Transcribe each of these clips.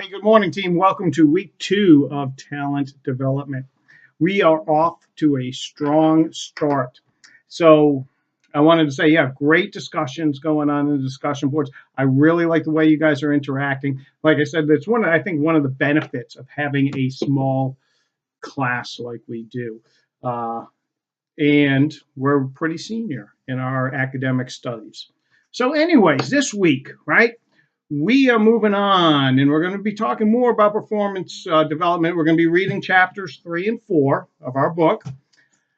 Hey, good morning, team. Welcome to week 2 of talent development. We are off to a strong start. So, I wanted to say, yeah, great discussions going on in the discussion boards. I really like the way you guys are interacting. Like I said, that's I think one of the benefits of having a small class like we do. Uh, and we're pretty senior in our academic studies. So, anyways, this week, right? We are moving on, and we're going to be talking more about performance development. We're going to be reading chapters 3 and 4 of our book.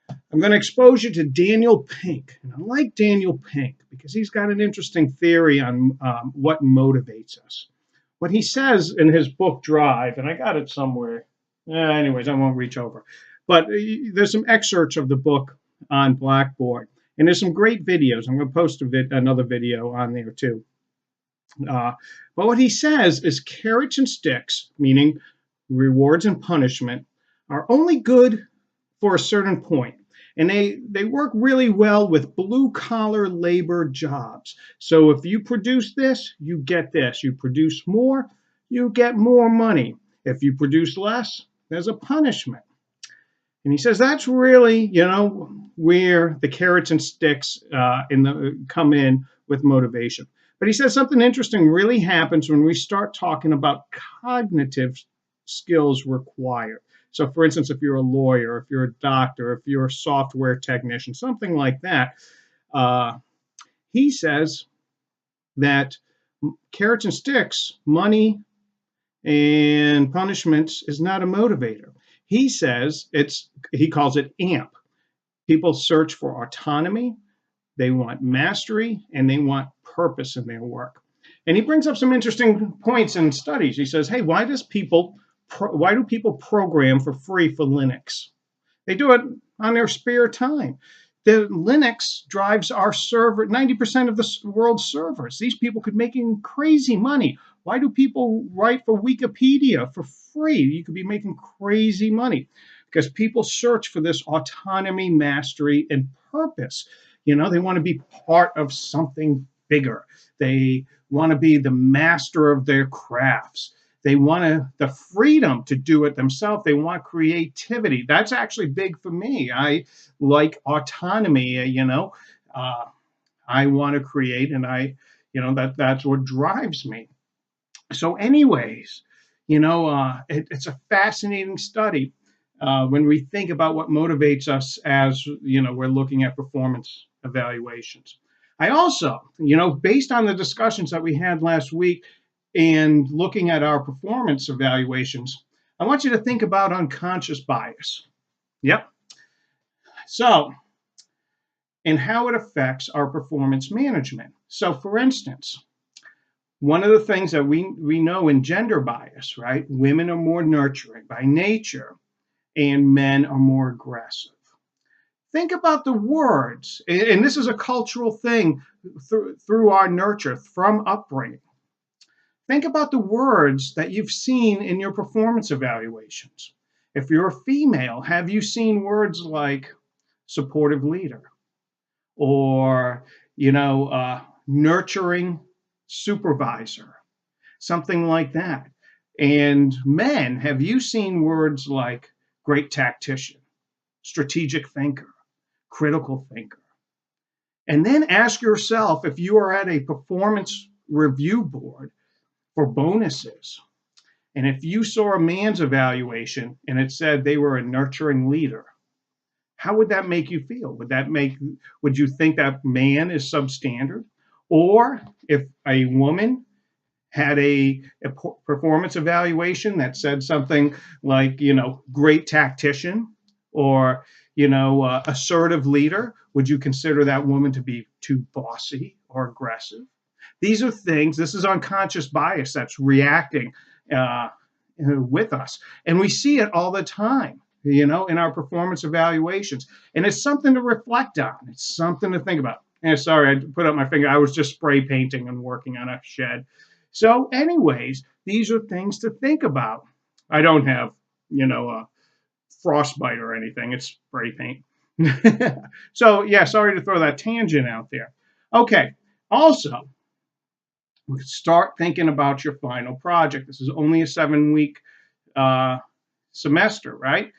I'm going to expose you to Daniel Pink. And I like Daniel Pink because he's got an interesting theory on what motivates us. What he says in his book Drive, and I got it somewhere. Anyways, I won't reach over. But there's some excerpts of the book on Blackboard, and there's some great videos. I'm going to post another video on there too. But what he says is carrots and sticks, meaning rewards and punishment, are only good for a certain point. And they work really well with blue collar labor jobs. So if you produce this, you get this. You produce more, you get more money. If you produce less, there's a punishment. And he says that's really, where the carrots and sticks come in with motivation. But he says something interesting really happens when we start talking about cognitive skills required. So, for instance, if you're a lawyer, if you're a doctor, if you're a software technician, something like that, he says that carrots and sticks, money and punishments, is not a motivator. He says he calls it AMP. People search for autonomy, they want mastery, and they want purpose in their work. And he brings up some interesting points in studies. He says, hey, why do people program for free for Linux? They do it on their spare time. The Linux drives our server, 90% of the world's servers. These people could make crazy money. Why do people write for Wikipedia for free? You could be making crazy money because people search for this autonomy, mastery, and purpose. They want to be part of something bigger. They want to be the master of their crafts. They want the freedom to do it themselves. They want creativity. That's actually big for me. I like autonomy. I want to create, and that's what drives me. So, anyways, it's a fascinating study when we think about what motivates us as we're looking at performance evaluations. I also, based on the discussions that we had last week and looking at our performance evaluations, I want you to think about unconscious bias. Yep. So, and how it affects our performance management. So, for instance, one of the things that we know in gender bias, right? Women are more nurturing by nature, and men are more aggressive. Think about the words, and this is a cultural thing through our nurture, from upbringing. Think about the words that you've seen in your performance evaluations. If you're a female, have you seen words like supportive leader or, nurturing supervisor, something like that? And men, have you seen words like great tactician, strategic thinker, critical thinker? And then ask yourself, if you are at a performance review board for bonuses, and if you saw a man's evaluation and it said they were a nurturing leader, how would that make you feel? Would you think that man is substandard? Or if a woman had a performance evaluation that said something like, great tactician or, assertive leader, would you consider that woman to be too bossy or aggressive? This is unconscious bias that's reacting with us. And we see it all the time, in our performance evaluations. And it's something to reflect on. It's something to think about. And sorry, I put up my finger. I was just spray painting and working on a shed. So, anyways, these are things to think about. I don't have, a frostbite or anything. It's spray paint. So, yeah, sorry to throw that tangent out there. Okay. Also, start thinking about your final project. This is only a 7-week semester, right?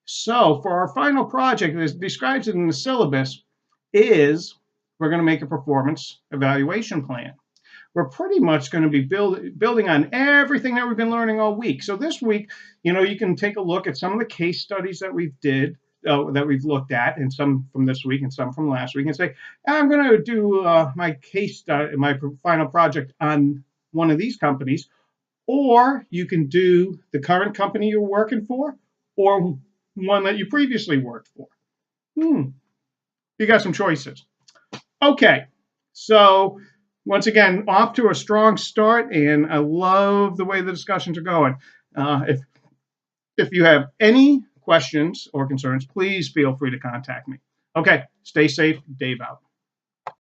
So for our final project, as describes it in the syllabus, is we're going to make a performance evaluation plan. We're pretty much going to be building on everything that we've been learning all week. So this week, you can take a look at some of the case studies that we've looked at, and some from this week and some from last week, and say, I'm going to do my case study, my final project on one of these companies, or you can do the current company you're working for, or one that you previously worked for. You got some choices. Okay, so once again, off to a strong start, and I love the way the discussions are going. If you have any questions or concerns, please feel free to contact me. Okay, stay safe. Dave out.